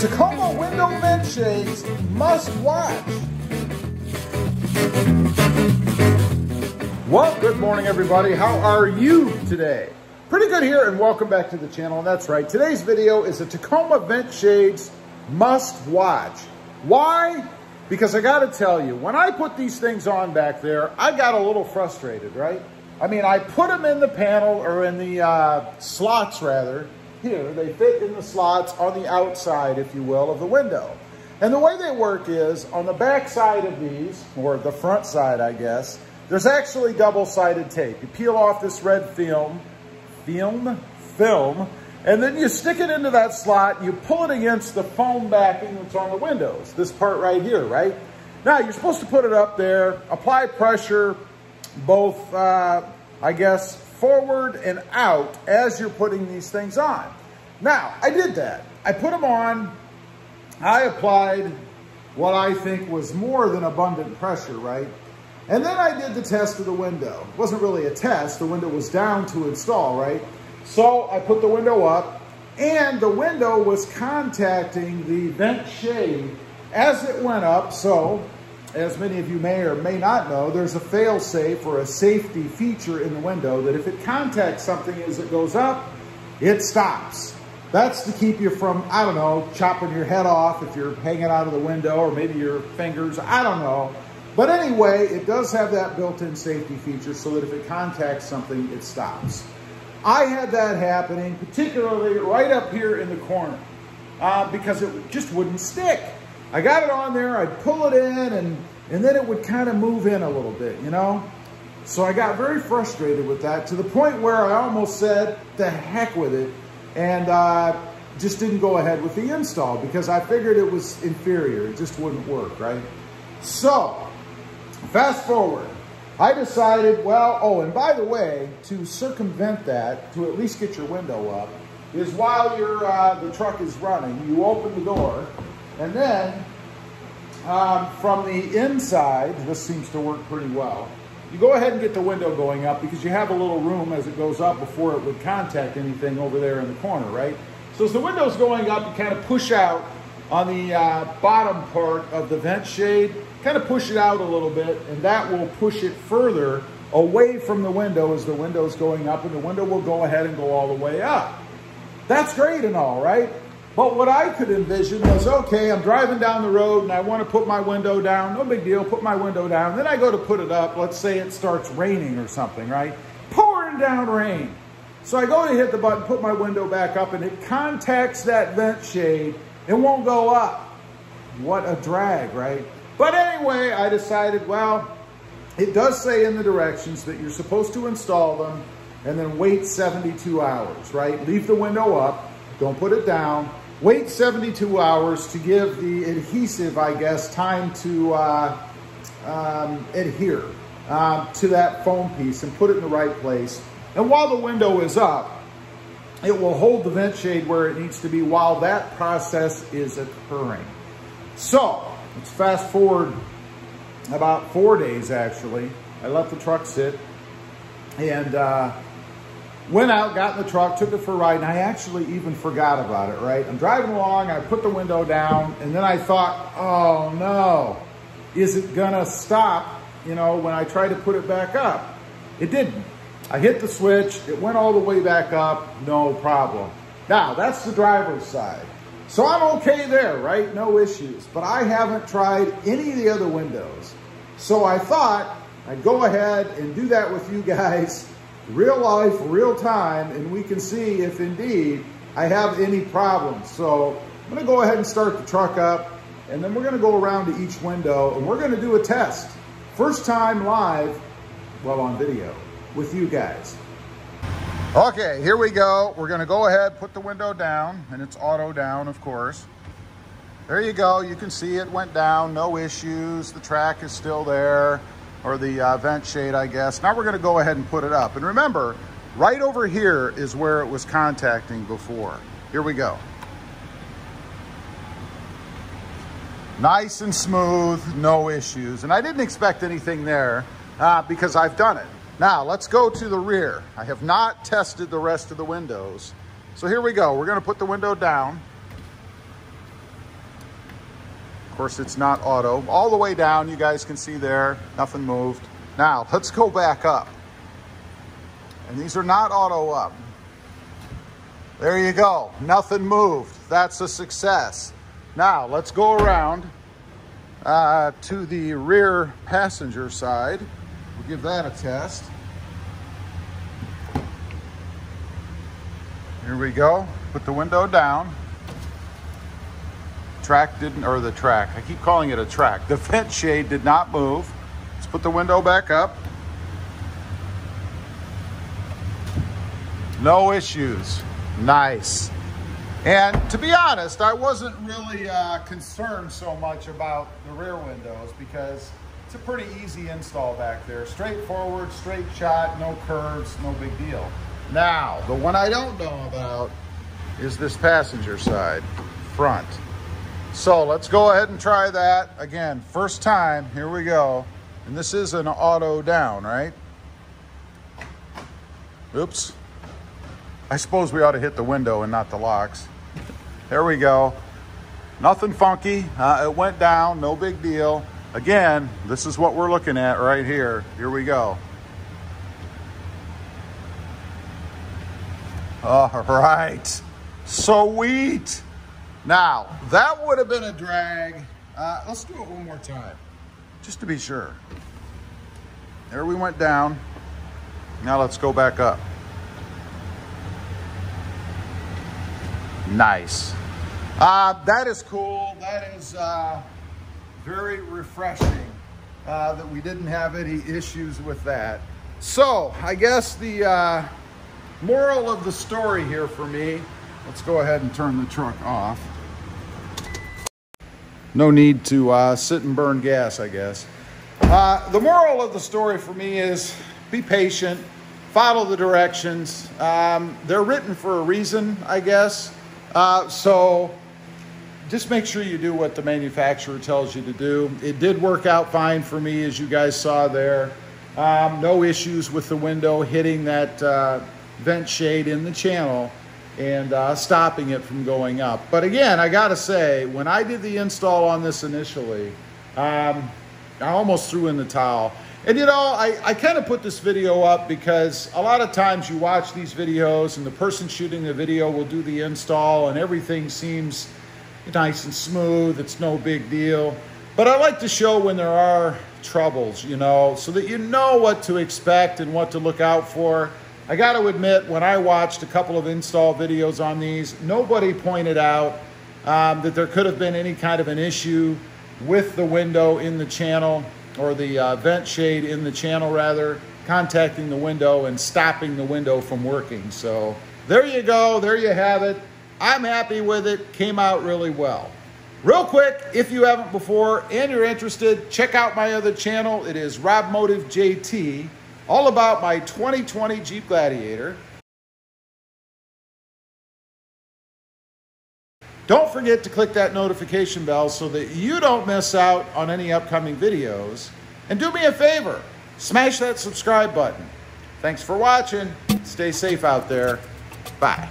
Tacoma window vent shades must watch. Well, good morning everybody. How are you today? Pretty good here, and welcome back to the channel. And that's right, today's video is a Tacoma vent shades must watch. Why? Because I gotta tell you, when I put these things on back there, I got a little frustrated, right? I mean, I put them in the panel, or in the slots rather. Here, they fit in the slots on the outside, if you will, of the window. And the way they work is, on the back side of these, or the front side, I guess, there's actually double-sided tape. You peel off this red film, and then you stick it into that slot, you pull it against the foam backing that's on the windows, this part right here, right? Now, you're supposed to put it up there, apply pressure, both, I guess, forward and out as you're putting these things on. Now, I did that. I put them on. I applied what I think was more than abundant pressure, right? And then I did the test of the window. It wasn't really a test. The window was down to install, right? So I put the window up, and the window was contacting the vent shade as it went up. So, as many of you may or may not know, there's a fail-safe or a safety feature in the window that if it contacts something as it goes up, it stops. That's to keep you from, I don't know, chopping your head off if you're hanging out of the window, or maybe your fingers, I don't know. But anyway, it does have that built-in safety feature so that if it contacts something, it stops. I had that happening, particularly right up here in the corner, because it just wouldn't stick. I got it on there, I'd pull it in, and then it would kind of move in a little bit, you know? So I got very frustrated with that, to the point where I almost said, the heck with it, and just didn't go ahead with the install, because I figured it was inferior, it just wouldn't work, right? So, fast forward, I decided, well, oh, and by the way, to circumvent that, to at least get your window up, is while the truck is running, you open the door, and then from the inside, this seems to work pretty well, you go ahead and get the window going up, because you have a little room as it goes up before it would contact anything over there in the corner, right? So as the window's going up, you kind of push out on the bottom part of the vent shade, kind of push it out a little bit, and that will push it further away from the window as the window's going up, and the window will go ahead and go all the way up. That's great and all, right? But what I could envision was, okay, I'm driving down the road and I want to put my window down. No big deal, put my window down. Then I go to put it up. Let's say it starts raining or something, right? Pouring down rain. So I go to hit the button, put my window back up, and it contacts that vent shade. It won't go up. What a drag, right? But anyway, I decided, well, it does say in the directions that you're supposed to install them and then wait 72 hours, right? Leave the window up, don't put it down. Wait 72 hours to give the adhesive, I guess, time to adhere to that foam piece and put it in the right place. And while the window is up, it will hold the vent shade where it needs to be while that process is occurring. So, let's fast forward about 4 days, actually. I let the truck sit and went out, got in the truck, took it for a ride, and I actually even forgot about it, right? I'm driving along, I put the window down, and then I thought, oh no, is it gonna stop, you know, when I try to put it back up? It didn't. I hit the switch, it went all the way back up, no problem. Now, that's the driver's side. So I'm okay there, right? No issues. But I haven't tried any of the other windows. So I thought I'd go ahead and do that with you guys, real life, real time, and we can see if indeed I have any problems. So I'm gonna go ahead and start the truck up, and then we're gonna go around to each window, and we're gonna do a test. First time live, well, on video, with you guys. Okay, here we go. We're gonna go ahead, put the window down, and it's auto down, of course. There you go, you can see it went down, no issues. The track is still there, or the vent shade, I guess. Now we're gonna go ahead and put it up. And remember, right over here is where it was contacting before. Here we go. Nice and smooth, no issues. And I didn't expect anything there because I've done it. Now let's go to the rear. I have not tested the rest of the windows. So here we go. We're gonna put the window down. course, it's not auto. All the way down, you guys can see there, nothing moved. Now, let's go back up. And these are not auto up. There you go, nothing moved. That's a success. Now, let's go around to the rear passenger side. We'll give that a test. Here we go, put the window down. Track didn't, or the track, I keep calling it a track. The vent shade did not move. Let's put the window back up. No issues, nice. And to be honest, I wasn't really concerned so much about the rear windows because it's a pretty easy install back there. Straightforward, straight shot, no curves, no big deal. Now, the one I don't know about is this passenger side, front. So let's go ahead and try that. Again, first time, here we go. And this is an auto down, right? Oops. I suppose we ought to hit the window and not the locks. There we go. Nothing funky. It went down, no big deal. Again, this is what we're looking at right here. Here we go. All right, sweet. Now, that would have been a drag. Let's do it one more time, just to be sure. There we went down. Now let's go back up. Nice. That is cool. That is very refreshing that we didn't have any issues with that. So I guess the moral of the story here for me, let's go ahead and turn the truck off. No need to sit and burn gas, I guess. The moral of the story for me is be patient, follow the directions. They're written for a reason, I guess. So just make sure you do what the manufacturer tells you to do. It did work out fine for me, as you guys saw there. No issues with the window hitting that vent shade in the channel and stopping it from going up. But again, I gotta say, when I did the install on this initially, I almost threw in the towel. And you know, I kind of put this video up because a lot of times you watch these videos and the person shooting the video will do the install and everything seems nice and smooth, it's no big deal. But I like to show when there are troubles, you know, so that you know what to expect and what to look out for. I got to admit, when I watched a couple of install videos on these, nobody pointed out that there could have been any kind of an issue with the window in the channel, or the vent shade in the channel rather, contacting the window and stopping the window from working. So there you go, there you have it. I'm happy with it, came out really well. Real quick, if you haven't before and you're interested, check out my other channel. It is RobMotive JT, all about my 2020 Jeep Gladiator. Don't forget to click that notification bell so that you don't miss out on any upcoming videos. And do me a favor, smash that subscribe button. Thanks for watching. Stay safe out there. Bye.